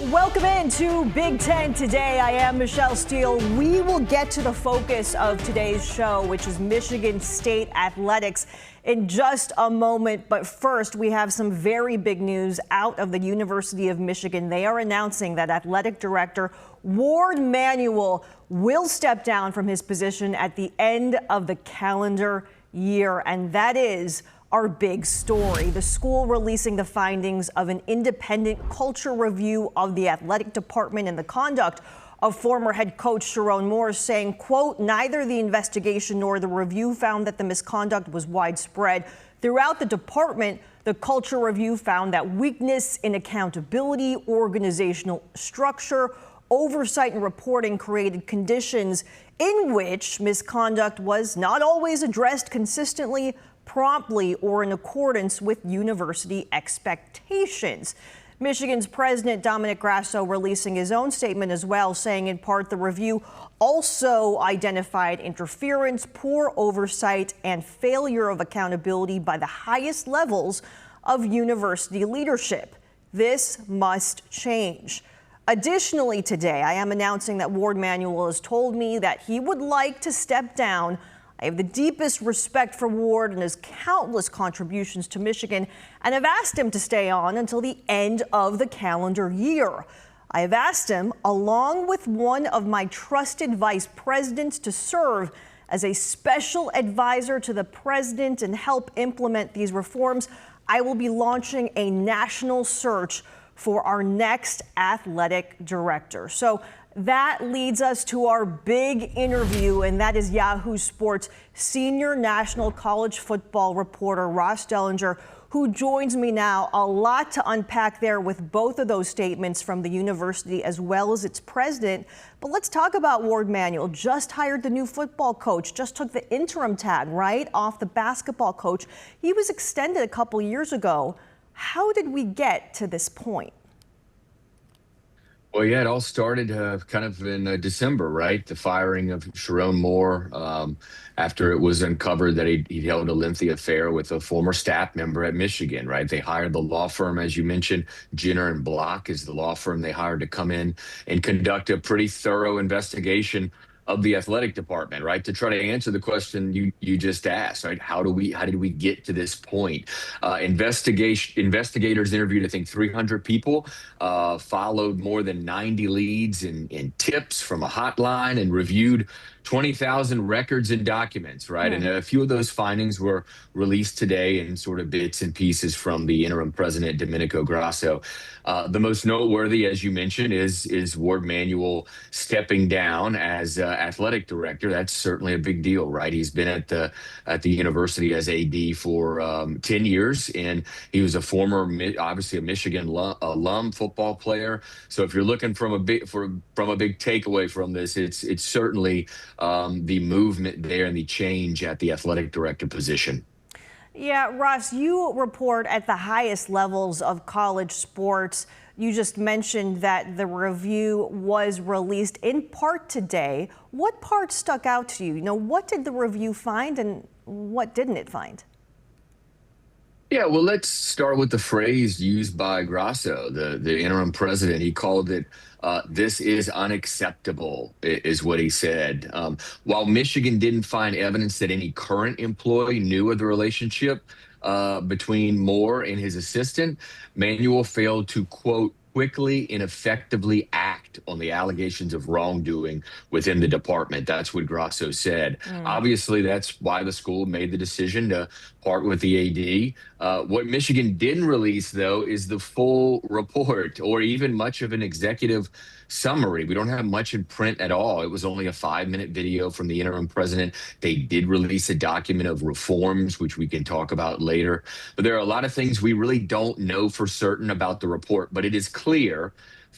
Welcome into Big Ten Today. I am Michelle Steele. We will get to the focus of today's show, which is Michigan State athletics, in just a moment. But first, we have some very big news out of the University of Michigan. They are announcing that athletic director Warde Manuel will step down from his position at the end of the calendar year, and that is our big story. The school releasing the findings of an independent culture review of the athletic department and the conduct of former head coach Sherrone Moore, saying, quote, neither the investigation nor the review found that the misconduct was widespread throughout the department. The culture review found that weakness in accountability, organizational structure, oversight and reporting created conditions in which misconduct was not always addressed consistently, promptly, or in accordance with university expectations. Michigan's president Dominic Grasso releasing his own statement as well, saying in part the review also identified interference, poor oversight, and failure of accountability by the highest levels of university leadership. This must change. Additionally, today, I am announcing that Warde Manuel has told me that he would like to step down. I have the deepest respect for Warde and his countless contributions to Michigan, and have asked him to stay on until the end of the calendar year. I have asked him, along with one of my trusted vice presidents, to serve as a special advisor to the president and help implement these reforms. I will be launching a national search for our next athletic director. So that leads us to our big interview, and that is Yahoo Sports senior national college football reporter Ross Dellenger, who joins me now. A lot to unpack there with both of those statements from the university as well as its president. But let's talk about Warde Manuel. Just hired the new football coach, just took the interim tag right off the basketball coach. He was extended a couple years ago. How did we get to this point? Well, yeah, it all started kind of in December, right? The firing of Sherrone Moore after it was uncovered that he'd held a lengthy affair with a former staff member at Michigan, right? They hired the law firm, as you mentioned, Jenner and Block is the law firm they hired to come in and conduct a pretty thorough investigation of the athletic department, right? To try to answer the question you just asked, right? How did we get to this point? Investigators interviewed, I think, 300 people, followed more than 90 leads and tips from a hotline, and reviewed 20,000 records and documents, right? And a few of those findings were released today in sort of bits and pieces from the interim president, Domenico Grasso. The most noteworthy, as you mentioned, is Warde Manuel stepping down as athletic director. That's certainly a big deal, right? He's been at the university as AD for 10 years, and he was a former, obviously a Michigan alum football player. So if you're looking from a big takeaway from this, it's certainly the movement there and the change at the athletic director position. Yeah, Ross, you report at the highest levels of college sports. You just mentioned that the review was released in part today. What part stuck out to you? You know, what did the review find and what didn't it find? Yeah, well, let's start with the phrase used by Grasso, the interim president. He called it, this is unacceptable, is what he said. While Michigan didn't find evidence that any current employee knew of the relationship between Moore and his assistant, Manuel failed to, quote, quickly and effectively act on the allegations of wrongdoing within the department. That's what Grasso said. Obviously, that's why the school made the decision to part with the AD. What Michigan didn't release, though, is the full report or even much of an executive summary. We don't have much in print at all. It was only a 5-minute video from the interim president. They did release a document of reforms, which we can talk about later. But there are a lot of things we really don't know for certain about the report. But it is clear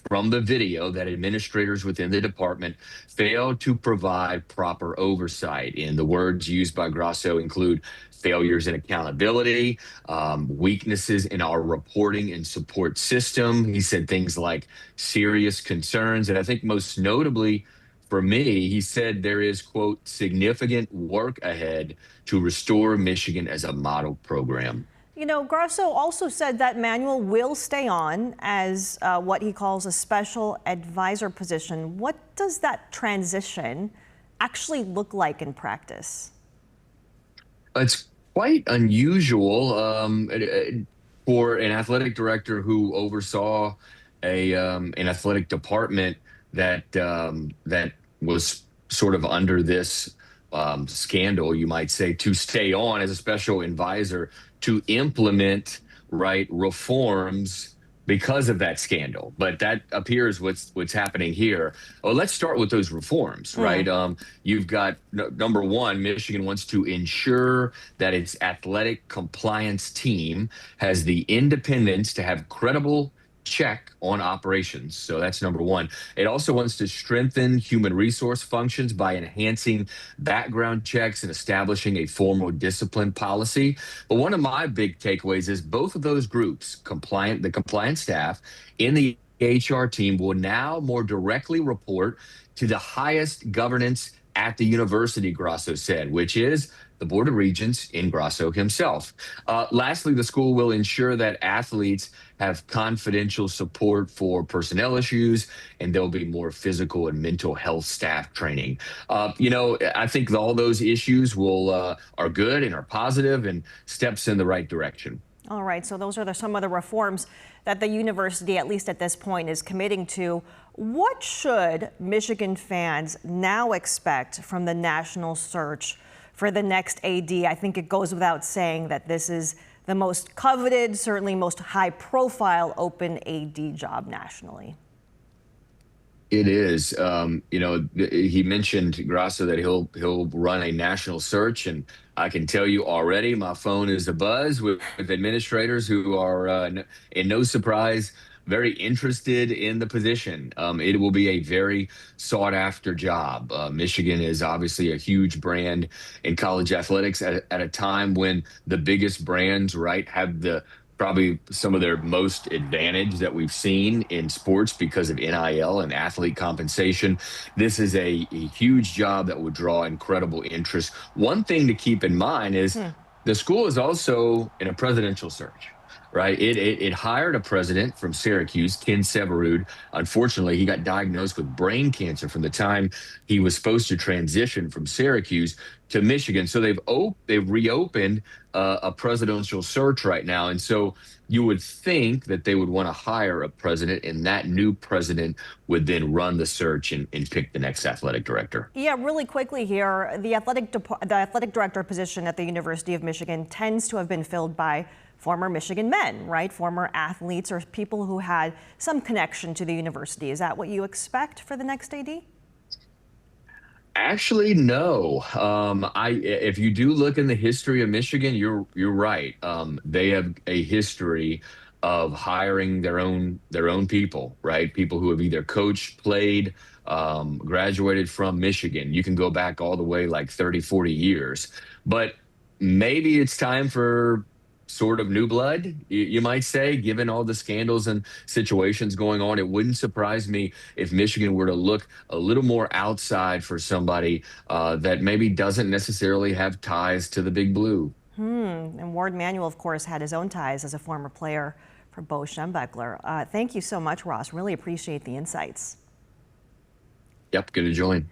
from the video that administrators within the department failed to provide proper oversight. And the words used by Grasso include failures in accountability, weaknesses in our reporting and support system. He said things like serious concerns. And I think most notably for me, he said there is, quote, significant work ahead to restore Michigan as a model program. You know, Grasso also said that Manuel will stay on as what he calls a special advisor position. What does that transition actually look like in practice? It's quite unusual for an athletic director who oversaw an athletic department that was sort of under this scandal, you might say, to stay on as a special advisor to implement reforms because of that scandal. But that appears what's happening here. Well, let's start with those reforms, right? You've got number one, Michigan wants to ensure that its athletic compliance team has the independence to have credible check on operations. So that's number one. It also wants to strengthen human resource functions by enhancing background checks and establishing a formal discipline policy. But one of my big takeaways is both of those groups, the compliance staff in the HR team, will now more directly report to the highest governance at the university, Grasso said, which is the Board of Regents in Grasso himself. Lastly, the school will ensure that athletes have confidential support for personnel issues, and there'll be more physical and mental health staff training. I think all those issues are good and are positive and steps in the right direction. All right, so those are some of the reforms that the university, at least at this point, is committing to. What should Michigan fans now expect from the national search for the next AD? I think it goes without saying that this is the most coveted, certainly most high-profile open AD job nationally. It is. He mentioned, Grasso, that he'll run a national search, and I can tell you already, my phone is abuzz with administrators who are, in no surprise, very interested in the position. It will be a very sought-after job. Michigan is obviously a huge brand in college athletics at a time when the biggest brands, have probably some of their most advantage that we've seen in sports because of NIL and athlete compensation. This is a huge job that would draw incredible interest. One thing to keep in mind is the school is also in a presidential search. Right. It hired a president from Syracuse, Ken Severud. Unfortunately, he got diagnosed with brain cancer from the time he was supposed to transition from Syracuse to Michigan. So they've reopened a presidential search right now. And so you would think that they would want to hire a president, and that new president would then run the search and pick the next athletic director. Yeah, really quickly here, the athletic director position at the University of Michigan tends to have been filled by former Michigan men, right? Former athletes or people who had some connection to the university. Is that what you expect for the next AD? Actually, no. If you do look in the history of Michigan, you're right. They have a history of hiring their own people, right? People who have either coached, played, graduated from Michigan. You can go back all the way like 30, 40 years. But maybe it's time for sort of new blood, you might say, given all the scandals and situations going on. It wouldn't surprise me if Michigan were to look a little more outside for somebody that maybe doesn't necessarily have ties to the Big Blue. And Warde Manuel, of course, had his own ties as a former player for Bo Schembechler. Thank you so much, Ross. Really appreciate the insights. Yep, good to join.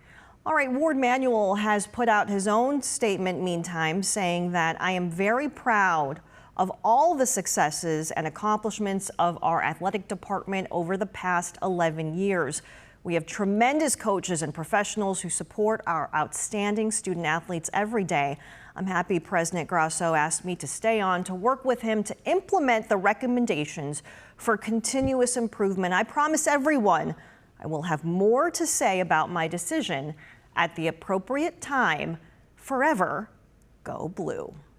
All right, Warde Manuel has put out his own statement meantime, saying that I am very proud of all the successes and accomplishments of our athletic department over the past 11 years. We have tremendous coaches and professionals who support our outstanding student athletes every day. I'm happy President Grasso asked me to stay on to work with him to implement the recommendations for continuous improvement. I promise everyone I will have more to say about my decision at the appropriate time. Forever, go Blue.